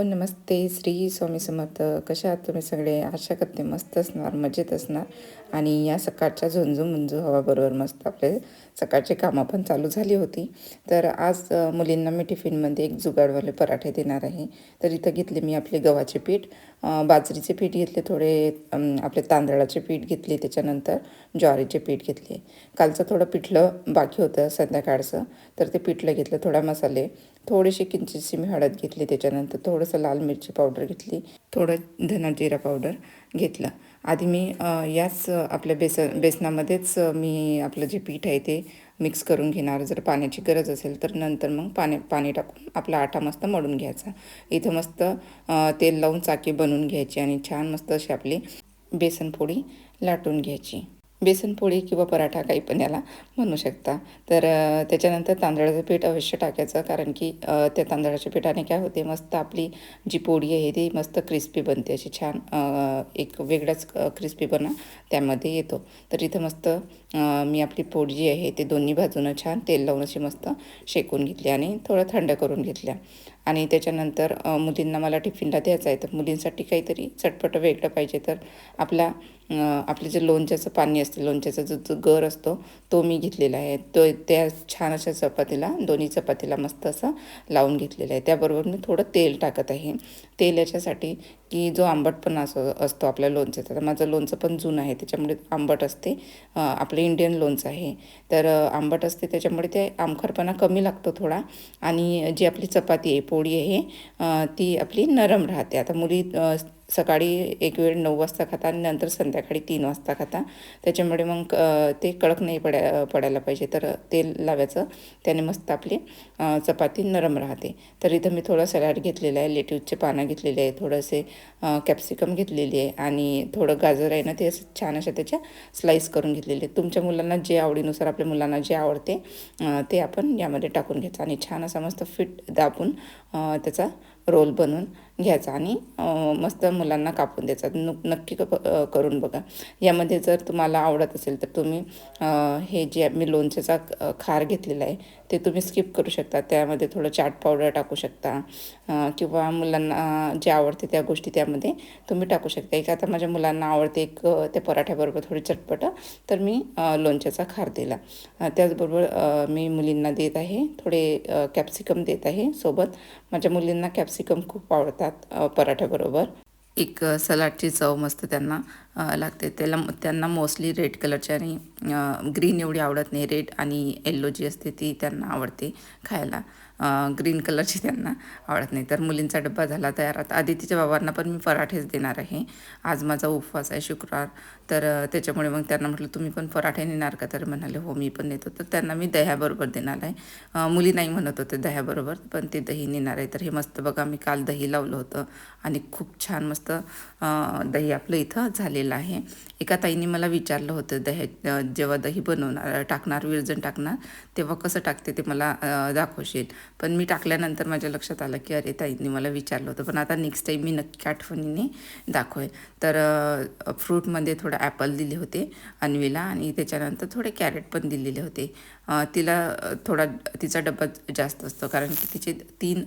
नमस्ते. श्री स्वामी समर्थ. कशा आहात तुम्ही सगळे? आशा करते मस्त असणार, मजेत असणार. आणि या सकाळच्या झुंजू-मुंजू हवाबरोबर मस्त आपले सकाळची कामं पण चालू झाली होती. तर आज मुलींना मी टिफिनमध्ये एक जुगाडवाले पराठे देणार आहे. तर इथं घेतले मी आपले गव्हाचे पीठ, बाजरीचे पीठ घेतले थोडे, आपले तांदळाचे पीठ घेतले, त्याच्यानंतर ज्वारीचे पीठ घेतले. कालचं थोडं पिठलं बाकी होतं संध्याकाळचं, तर ते पिठलं घेतलं. थोडा मसाले, थोडीशी किंचितशी मी हळद घेतली, त्याच्यानंतर थोडंसं लाल मिरची पावडर घेतली, थोडं धना जिरा पावडर घेतलं. आधी मी याच आपल्या बेसनामध्येच मी आपलं जे पीठ आहे ते मिक्स करून घेणार. जर पाण्याची गरज असेल तर नंतर मग पाणी टाकून आपला आटा मस्त मळून घ्यायचा. इथं मस्त तेल लावून चाकी बनवून घ्यायची आणि छान मस्त अशी आपली बेसनपोळी लाटून घ्यायची. बेसनपोळी किंवा पराठा काही पण याला म्हणू शकता. तर त्याच्यानंतर तांदळाचं पीठ अवश्य टाकायचं, कारण की त्या तांदळाच्या पिठाने काय होते, मस्त आपली जी पोळी आहे ती मस्त क्रिस्पी बनते, अशी छान एक वेगळाच क्रिस्पीपणा त्यामध्ये येतो. तर इथं मस्त मी आपली पोळी जी आहे ते दोन्ही बाजूनं छान तेल लावून अशी मस्त शेकून घेतली आणि थोडं थंड करून घेतल्या. आणि त्याच्यानंतर मुलींना मला टिफिनला द्यायचं आहे, तर मुलींसाठी काहीतरी चटपटं वेगळं पाहिजे. तर आपलं जे लोणच्याचं पाणी असते, लोणच्याचा जो गर असतो तो मी घेतलेला आहे. त्या छान अशा चपातीला, दोन्ही चपातीला मस्त असं लावून घेतलेलं आहे. त्याबरोबर मी थोडं तेल टाकत आहे. तेल याच्यासाठी की जो आंबटपणा असतो आपल्या लोणच्याचा, तर माझं लोणचं पण जुनं आहे त्याच्यामुळे आंबट असते. आपलं इंडियन लोणचं आहे, तर आंबट असते, त्याच्यामुळे ते आमखरपणा कमी लागतो थोडा. आणि जी आपली चपाती आहे, पोळी आहे, ती आपली नरम राहते. आता मुली सकाळी एक वेळ 9 वाजता खाता आणि नंतर संध्याकाळी 3 वाजता खाता, त्याच्यामुळे मग ते कडक नाही पडायला पाहिजे. तर तेल लावायचं, त्याने मस्त आपली चपाती नरम राहते. तर इथं मी थोडं सॅलड घेतलेलं आहे, लेट्यूसचे पानं घेतलेले आहे, थोडेसे कॅप्सिकम घेतलेली आहे आणि थोडं गाजर आहे ना, ते असं छान अशा त्याच्या स्लाईस करून घेतलेले. तुमच्या मुलांना जे आवडीनुसार, आपल्या मुलांना जे आवडते ते आपण यामध्ये टाकून घ्यायचं आणि छान असा मस्त फिट दाबून त्याचा रोल बनवून घ्यायचा आणि मस्त मुलांना कापून द्यायचा. नक्की करून बघा. यामध्ये जर तुम्हाला आवडत असेल तर तुम्ही हे जे मी लोणच्याचा खार घेतलेला आहे ते तुम्ही स्किप करू शकता. त्यामध्ये थोडं चाट पावडर टाकू शकता किंवा मुलांना जे आवडते त्या गोष्टी त्यामध्ये तुम्ही टाकू शकता. एक आता माझ्या मुलांना आवडते एक त्या पराठ्याबरोबर थोडी चटपटं, तर मी लोणच्याचा खार दिला. त्याचबरोबर मी मुलींना देत आहे थोडे कॅप्सिकम देत आहे सोबत. माझ्या मुलींना कॅप्सिकम खूप आवडतात पराठ्याबरोबर. एक सलाडची चव मस्त त्यांना लागते. त्यांना मोस्टली रेड कलरची आणि ग्रीन एवढी आवडत नाही. रेड आणि येल्लो जी असते ती त्यांना आवडते खायला. ग्रीन कलरची त्यांना आवडत नाही. तर मुलींचा डब्बा झाला तयार. आता आदितीच्या बाबांना पण मी पराठेच देणार आहे. आज माझा उपवास आहे, शुक्रवार. तर त्याच्यामुळे मग त्यांना म्हटलं तुम्ही पण पराठे नेणार का? तर म्हणाले हो मी पण नेतो. तर त्यांना मी दह्याबरोबर देणार आहे. मुली नाही म्हणत होते दह्याबरोबर, पण ते दही नेणार आहे. तर हे मस्त बघा, मी काल दही लावलं होतं आणि खूप छान मस्त दही आपलं इथं झालेलं आहे. एका ताईने मला विचारलं होतं जेव्हा दही टाकणार, विरजण टाकणार, तेव्हा कसं टाकते ते मला दाखवशील. पण मी टाकल्यानंतर माझ्या लक्षात आलं की अरे ताईंनी मला विचारलं होतं. पण आता नेक्स्ट टाईम मी नक्की आठवणीने दाखवेल. तर फ्रूटमध्ये थोडं ॲपल दिले होते अन्वीला आणि त्याच्यानंतर थोडे कॅरेट पण दिलेले होते. तिचा डब्बा जास्त असतो, कारण की तिचे 3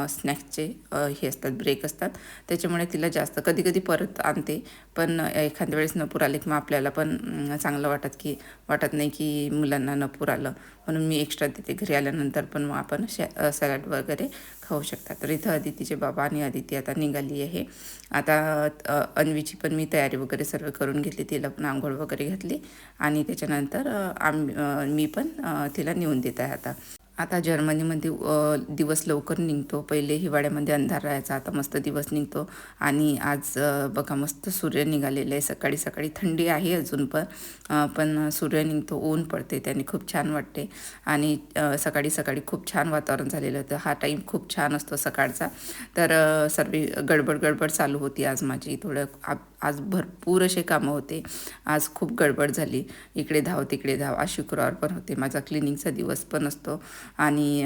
स्नॅक्सचे हे असतात, ब्रेक असतात, त्याच्यामुळे तिला जास्त कधी कधी परत आणते. पण एखाद्या वेळेस न पुराले की मग आपल्याला पण चांगलं वाटत नाही की मुलांना न पुरालं, म्हणून मी एक्स्ट्रा देते. घरी आल्यानंतर पण मग आपण सॅलड वगैरे खाऊ शकतात. तर इथं अदितीचे बाबा आणि अदिती आता निघाली आहे. आता अन्वीची पण मी तयारी वगैरे सर्व करून घेतली, तिला पण आंघोळ वगैरे घातली आणि त्याच्यानंतर मी पण तिला नेऊन देत आहे. आता जर्मनीमध्ये दिवस लवकर निघतो. पहिले हिवाळ्यामध्ये अंधार राहायचा, आता मस्त दिवस निघतो. आणि आज बघा मस्त सूर्य निघालेलं आहे. सकाळी सकाळी थंडी आहे अजून पण सूर्य निघतो, ऊन पडते, त्याने खूप छान वाटते. आणि सकाळी सकाळी खूप छान वातावरण झालेलं होतं. हा टाईम खूप छान असतो सकाळचा. तर सर्व गडबड चालू होती आज माझी. आज भरपूर असे कामं होते. आज खूप गडबड झाली, इकडे धाव तिकडे धाव. आज शुक्रवार पण होते, माझा क्लिनिंगचा दिवस पण असतो आणि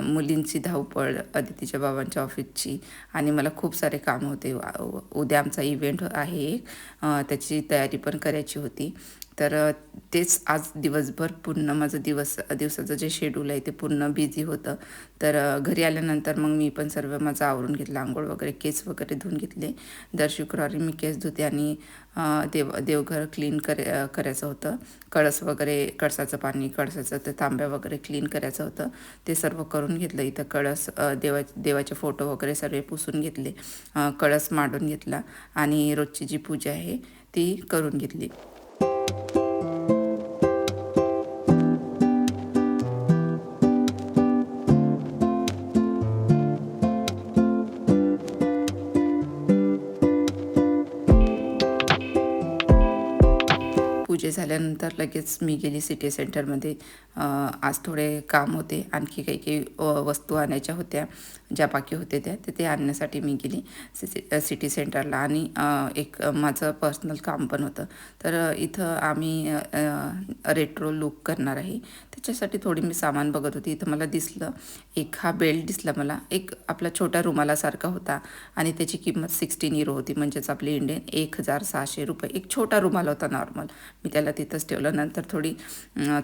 मुलींची धावपळ, अदितीच्या बाबांच्या ऑफिसची, आणि मला खूप सारे काम होते. उद्या आमचा इव्हेंट आहे एक, त्याची तयारी पण करायची होती. तर तेच आज दिवसभर पूर्ण माझं दिवसाचं जे शेड्यूल आहे ते पूर्ण बिझी होतं. तर घरी आल्यानंतर मग मी पण सर्व माझं आवरून घेतलं, आंघोळ वगैरे, केस वगैरे धुवून घेतले. दर शुक्रवारी मी केस धुते आणि देवघर क्लीन करायचं होतं. कळसाचं पाणी, कळसाचं ते तांब्या वगैरे क्लीन करायचं होतं. ते सर्व करून घेतलं. इथं देवाचे फोटो वगैरे सर्व पुसून घेतले, कळस मांडून घेतला आणि रोजची जी पूजा आहे ती करून घेतली. पूजा झाल्यानंतर लगेच मी गेली सिटी सेंटरमध्ये. आज थोडे काम होते, आणखी काही वस्तू आणायच्या होत्या, ज्या बाकी होत्या ते आणण्यासाठी मी गेली सिटी सेंटरला. आणि एक माझं पर्सनल काम पण होतं. तर इथं आम्ही रेट्रो लुक करणार आहे, त्याच्यासाठी थोडी मी सामान बघत होती. इथं मला दिसलं एक हा बेल्ट दिसला मला, एक आपला छोटा रुमालासारखा होता आणि त्याची किंमत 16 युरो होती, म्हणजेच आपले इंडियन 1600 रुपये. एक छोटा रुमाल होता नॉर्मल. मी त्याला तिथंच ठेवलं. नंतर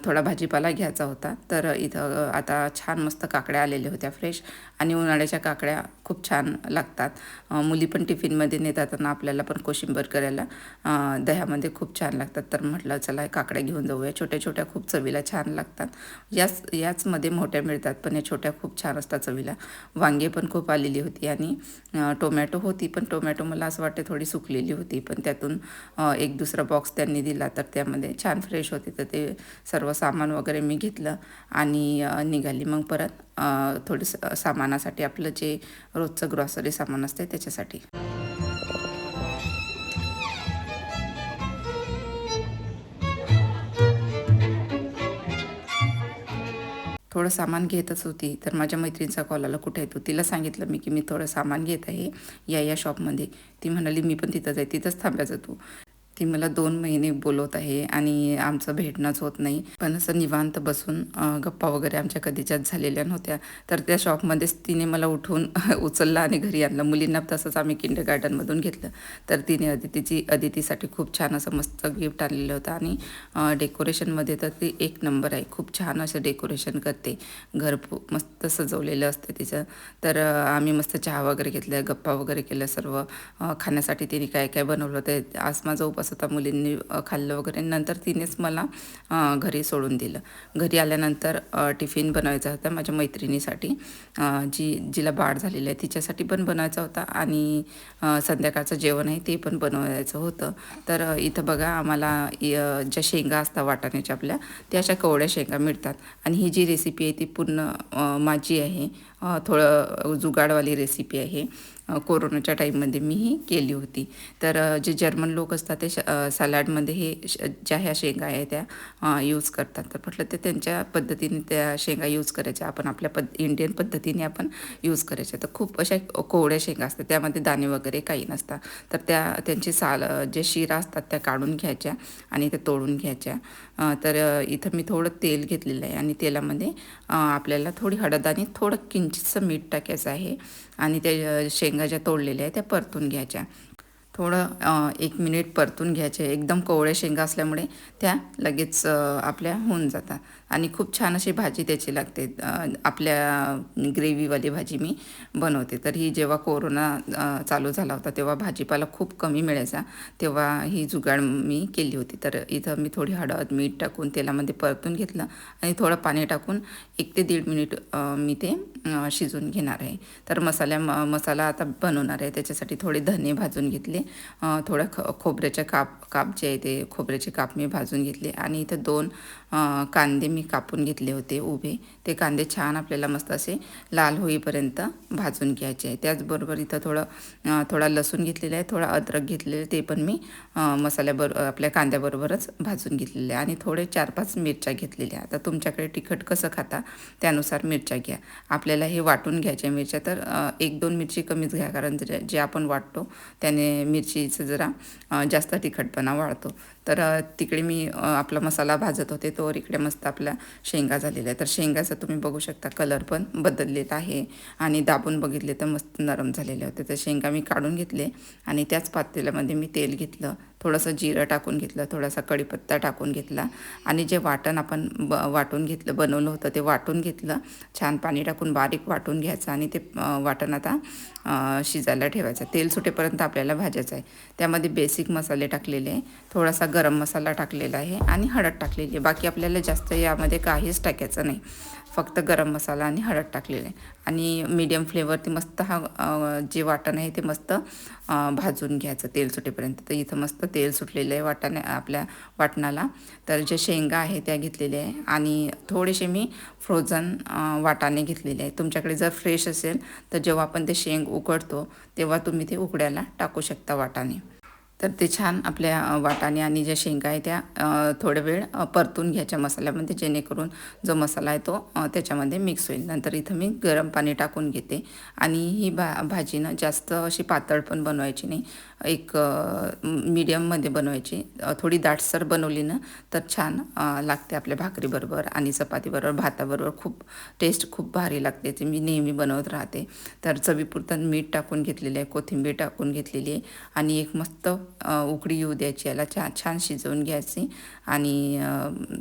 थोडा भाजीपाला घ्यायचा होता. तर इथं आता छान मस्त काकड्या आलेल्या होत्या फ्रेश, आणि उन्हाळ्याच्या काकड्या खूप छान लागतात. मुली पण टिफिनमध्ये नेतात आणि आपल्याला पण कोशिंबीर करायला दह्यामध्ये खूप छान लागतात. तर म्हटलं चला काकड्या घेऊन जाऊया. छोट्या छोट्या खूप चवीला छान लागतात. याचमध्ये मोठ्या मिळतात, पण या छोट्या खूप छान असतात चवीला. वांगे पण खूप आलेली होती आणि टोमॅटो होती, पण टोमॅटो मला असं वाटतं थोडी सुकलेली होती. पण त्यातून एक दुसरा बॉक्स त्यांनी दिला, तर त्यामध्ये छान फ्रेश होते. तर ते सर्व सामान वगैरे मी घेतलं आणि निघाली मग परत थोडं सामानासाठी, आपलं जे रोजचं ग्रॉसरी सामान असते त्याच्यासाठी. थोडं सामान घेतच होती, तर माझ्या मैत्रिणीचा कॉल आला, कुठे आहे तू? तिला सांगितलं मी की मी थोडं सामान घेत आहे या शॉपमध्ये. ती म्हणाली मी पण तिथंच आहे, तिथंच थांबायचं तू. ती मला 2 महिने बोलवत आहे आणि आमचं भेटणंच होत नाही. पण असं निवांत बसून गप्पा वगैरे आमच्या कधीच्याच झालेल्या नव्हत्या. तर त्या शॉपमध्येच तिने मला उठवून उचललं आणि घरी आणलं. मुलींना तसंच आम्ही किंडरगार्टनमधून घेतलं. तर तिने अदितीसाठी खूप छान असं मस्त गिफ्ट आणलेलं होतं. आणि डेकोरेशनमध्ये तर ती एक नंबर आहे. खूप छान असं डेकोरेशन करते. घर मस्त सजवलेलं असतं तिचं. तर आम्ही मस्त चहा वगैरे घेतलं, गप्पा वगैरे केल्या सर्व. खाण्यासाठी तिने काय काय बनवलं ते. आज माझा उपास होता, मुलींनी खाल्लं वगैरे. नंतर तिनेच मला घरी सोडून दिलं. घरी आल्यानंतर टिफिन बनवायचा होता माझ्या मैत्रिणीसाठी, जिला बाळ झालेलं आहे तिच्यासाठी पण बनवायचा होता. आणि संध्याकाळचं जेवण आहे ते पण बनवायचं होतं. तर इथं बघा आम्हाला ज्या शेंगा असतात वाटाण्याच्या आपल्या, त्या अशा कवड्या शेंगा मिळतात. आणि ही जी रेसिपी आहे ती पूर्ण माझी आहे. थोडं जुगाडवाली रेसिपी आहे. कोरोनाच्या टाईममध्ये मी ही केली होती. तर जे जर्मन लोक असतात ते सॅलडमध्ये ज्या ह्या शेंगा आहे त्या यूज करतात. तर म्हटलं ते त्यांच्या पद्धतीने त्या शेंगा यूज करायच्या, आपण आपल्या इंडियन पद्धतीने आपण यूज करायच्या. तर खूप अशा कोवड्या शेंगा असतात, त्यामध्ये दाणे वगैरे काही नसतात. तर त्यांची जे शिरा असतात त्या काढून घ्यायच्या आणि त्या तोडून घ्यायच्या. तर इथं मी थोडं तेल घेतलेलं आहे आणि तेलामध्ये आपल्याला थोडी हळद आणि थोडं किंचितसं मीठ टाकायचं आहे. आणि त्या शेंगा ज्या तोडलेल्या आहेत त्या परतून घ्यायच्या. थोडं 1 मिनिट परतून घ्यायचे. एकदम कोवळ्या शेंगा असल्यामुळे त्या लगेच आपल्या होऊन जातात आणि खूप छान अशी भाजी त्याची लागते. आपल्या ग्रेव्हीवाली भाजी मी बनवते. तर ही जेव्हा कोरोना चालू झाला होता तेव्हा भाजीपाला खूप कमी मिळायचा, तेव्हा ही जुगाड मी केली होती. तर इथं मी थोडी हळद मीठ टाकून तेलामध्ये परतून घेतलं आणि थोडं पाणी टाकून 1 ते 1.5 मिनिट मी ते शिजवून घेणार आहे. तर मसाला आता बनवणार आहे. त्याच्यासाठी थोडे धने भाजून घेतले, थोडं खोबऱ्याचे काप जे आहे ते खोबऱ्याचे काप मी भाजून घेतले. आणि इथं 2 कांदे मी कापून घेतले होते उभे. ते कांदे छान आपल्याला मस्त असे लाल होईपर्यंत भाजून घ्यायचे. त्याचबरोबर इथं थोडा लसूण घेतलेला आहे, थोडा अद्रक घेतलेलं आहे, ते पण मी आपल्या कांद्याबरोबरच भाजून घेतलेले आहे. आणि थोडे 4-5 मिरच्या घेतलेल्या. आता तुमच्याकडे तिखट कसं खाता त्यानुसार मिरच्या घ्या. आपल्याला हे वाटून घ्यायच्या मिरच्या, तर 1-2 मिरची कमीच घ्या, कारण जे आपण वाटतो त्याने मिरचीचं जरा जास्त तिखटपणा वाढतो. तर तिकडे मी आपला मसाला भाजत होते, तोवर इकडे मस्त आपल्या शेंगा झालेल्या आहे. तर शेंगाचं तुम्ही बघू शकता कलर पण बदललेला आहे आणि दाबून बघितले तर मस्त नरम झालेले होते. तर शेंगा मी काढून घेतले आणि त्याच पातेल्यामध्ये मी तेल घेतलं. थोडंसं जिरं टाकून घेतलं, थोडासा कढीपत्ता टाकून घेतला आणि जे वाटण आपण वाटून घेतलं बनवलं होतं ते वाटून घेतलं. छान पाणी टाकून बारीक वाटून घ्यायचं आणि ते वाटण आता शिजायला ठेवायचं. तेल सुटेपर्यंत आपल्याला भाजायचं आहे. त्यामध्ये बेसिक मसाले टाकलेले आहे, थोडासा गरम मसाला टाकलेला आहे आणि हळद टाकलेली आहे. बाकी आपल्याला जास्त यामध्ये काहीच टाकायचं नाही, फक्त गरम मसाला आणि हळद टाकलेले आहे. आणि मीडियम फ्लेवरती मस्त जे वाटण आहे ते मस्त भाजून घ्यायचं तेल सुटेपर्यंत. तर इथं मस्त तेल सुटलेलं आहे आपल्या वाटणाला. तर जे शेंगा आहे त्या घेतलेल्या आहे आणि थोडेसे मी फ्रोझन वाटाणे घेतलेले आहे. तुमच्याकडे जर फ्रेश असेल तर जेव्हा आपण ते शेंग उकडतो तेव्हा तुम्ही ते उकडायला टाकू शकता वाटाणे. तर ते छान आपल्या वाटाणे आणि ज्या शेंगा आहे त्या थोडा वेळ परतून घ्यायच्या मसाल्यामध्ये, जेणेकरून जो मसाला आहे तो त्याच्यामध्ये मिक्स होईल. नंतर इथं मी गरम पाणी टाकून घेते आणि ही भाजी ना जास्त अशी पातळ पण बनवायची नाही, एक मीडियममध्ये बनवायची. थोडी दाटसर बनवली ना तर छान लागते आपल्या भाकरीबरोबर आणि चपातीबरोबर, भाताबरोबर टेस्ट खूप भारी लागते. ते मी नेहमी बनवत राहते. तर चवीपुरतं मीठ टाकून घेतलेलं आहे, कोथिंबीर टाकून घेतलेली आहे आणि एक मस्त उकळी येऊ द्यायची, याला छान शिजवून घ्यायची आणि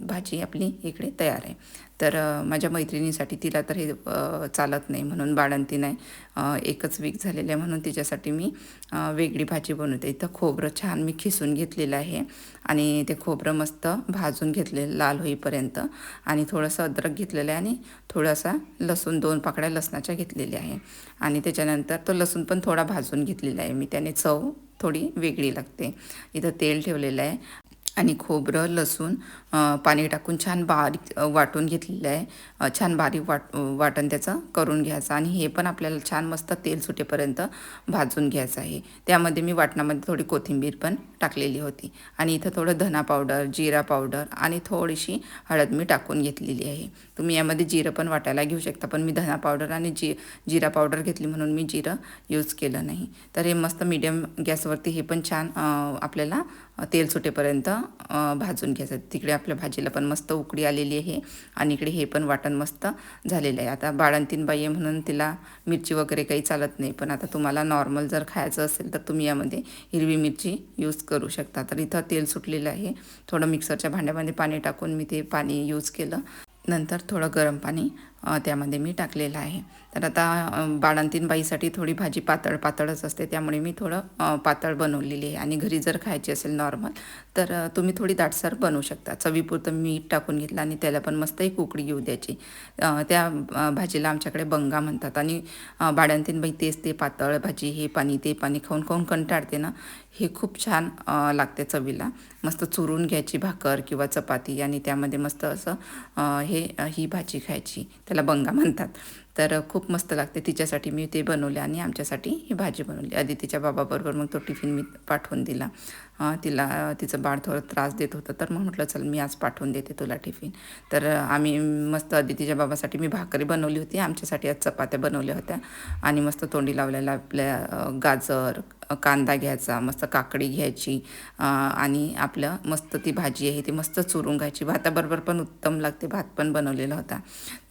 भाजी आपली इकडे तयार आहे. तर माझ्या मैत्रिणीसाठी, तिला तर हे चालत नाही म्हणून, बाळंतीण आहे, एकच वीक झालेलं आहे म्हणून तिच्यासाठी मी वेगळी भाजी बनवते. इथं खोबरं छान मी खिसून घेतलेलं आहे आणि ते खोबरं मस्त भाजून घेतलेलं लाल होईपर्यंत आणि थोडंसं अद्रक घेतलेलं आहे आणि थोडासा लसूण, 2 पाकळ्या लसणाच्या घेतलेल्या आहे आणि त्याच्यानंतर तो लसूण पण थोडा भाजून घेतलेला आहे मी, त्याने चव थोडी वेगळी लागते. इथं तेल ठेवलेलं आहे आणि खोबरं, लसूण पाणी टाकून छान बारीक वाटून घेतलेलं आहे. छान बारीक वाटण त्याचं करून घ्यायचं आणि हे पण आपल्याला छान मस्त तेल सुटेपर्यंत भाजून घ्यायचं आहे. त्यामध्ये मी वाटणामध्ये थोडी कोथिंबीर पण टाकलेली होती आणि इथं थोडं धना पावडर, जिरा पावडर आणि थोडीशी हळद मी टाकून घेतलेली आहे. तुम्ही यामध्ये जिरं पण वाटायला घेऊ शकता, पण मी धना पावडर आणि जिरा पावडर घेतली म्हणून मी जिरं यूज केलं नाही. तर हे मस्त मीडियम गॅसवरती हे पण छान आपल्याला तेल सुटेपर्यंत भाजून घ्यायचं. तिकडे आपल्या भाजीला पण मस्त उकळी आलेली आहे आणि इकडे हे पण वाटण मस्त झालेलं आहे. आता बाळंतीण बाई आहे म्हणून तिला मिरची वगैरे काही चालत नाही, पण आता तुम्हाला नॉर्मल जर खायचं असेल तर तुम्ही यामध्ये हिरवी मिरची यूज करू शकता. तर इथं तेल सुटलेलं आहे, थोडं मिक्सरच्या भांड्यामध्ये पाणी टाकून मी ते पाणी यूज केलं. नंतर थोडं गरम पाणी त्यामध्ये मी टाकलेलं आहे. तर आता बाळंतीण बाईसाठी थोडी भाजी पातळच असते, त्यामुळे मी थोडं पातळ बनवलेली आहे आणि घरी जर खायची असेल नॉर्मल तर तुम्ही थोडी दाटसर बनवू शकता. चवीपुरतं मीठ टाकून घेतलं आणि त्याला पण मस्त एक उकळी येऊ द्यायची. त्या भाजीला आमच्याकडे बंगा म्हणतात आणि बाळंतीण बाई तेच ते पातळ भाजी, हे पाणी ते पाणी खाऊन खाऊन कंटाळते ना, हे खूप छान लागते चवीला. मस्त चुरून घ्यायची भाकर किंवा चपाती आणि त्यामध्ये मस्त असं ही भाजी खायची, त्याला बंगा म्हणतात. तर खूप मस्त लागते. तिच्यासाठी मी ते बनवले आणि आमच्यासाठी ही भाजी बनवली. अदितीच्या बाबाबरोबर मग तो टिफिन मी पाठवून दिला. तिचं बाळ थोडं त्रास देत होतं, तर मग म्हटलं चल मी आज पाठवून देते तुला टिफिन. तर आम्ही मस्त अदितीच्या बाबासाठी मी भाकरी बनवली होती, आमच्यासाठी आज चपात्या बनवल्या होत्या आणि मस्त तोंडी लावलेला आपल्या गाजर, कांदा घ्यायचा, मस्त काकडी घ्यायची आणि आपलं मस्त ती भाजी आहे ती मस्त चुरून घ्यायची. भाताबरोबर पण उत्तम लागते. भात पण बनवलेला होता.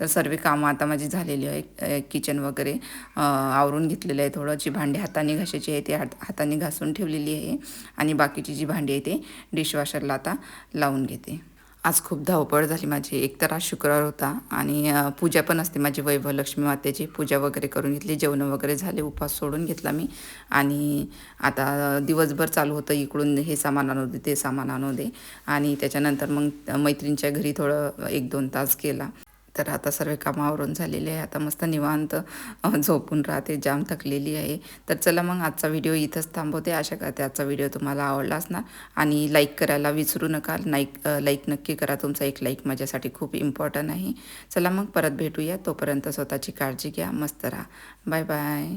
तर सर्व कामं आता माझी झालेली आहे. किचन वगैरे आवरून घेतलेलं आहे. थोडं जी भांडी हाताने घासायची आहे ती हाताने घासून ठेवलेली आहे आणि बाकीची जी भांडी आहे ते डिशवॉशरला आता लावून घेते. आज खूप धावपळ झाली माझी. एकतर आज शुक्रवार होता आणि पूजा पण असते माझी, वैभव लक्ष्मी मातेची पूजा वगैरे करून घेतली, जेवण वगैरे झाले, उपवास सोडून घेतला मी आणि आता दिवसभर चालू होतं, इकडून हे सामान आणू दे, ते सामान आणू दे आणि त्याच्यानंतर मग मैत्रिणीच्या घरी थोडं 1-2 तास गेला. तर आता सर्व कामावरून झालेले आहे. आता मस्त निवांत झोपून राहते, जाम थकलेली आहे. तर चला मग आजचा व्हिडिओ इथंच थांबवते. आशा करते आजचा व्हिडिओ तुम्हाला आवडलाच ना आणि लाईक करायला विसरू नका. लाईक नक्की करा. तुमचा एक लाईक माझ्यासाठी खूप इम्पॉर्टंट आहे. चला मग परत भेटूया. तोपर्यंत स्वतःची काळजी घ्या, मस्त राहा. Bye bye.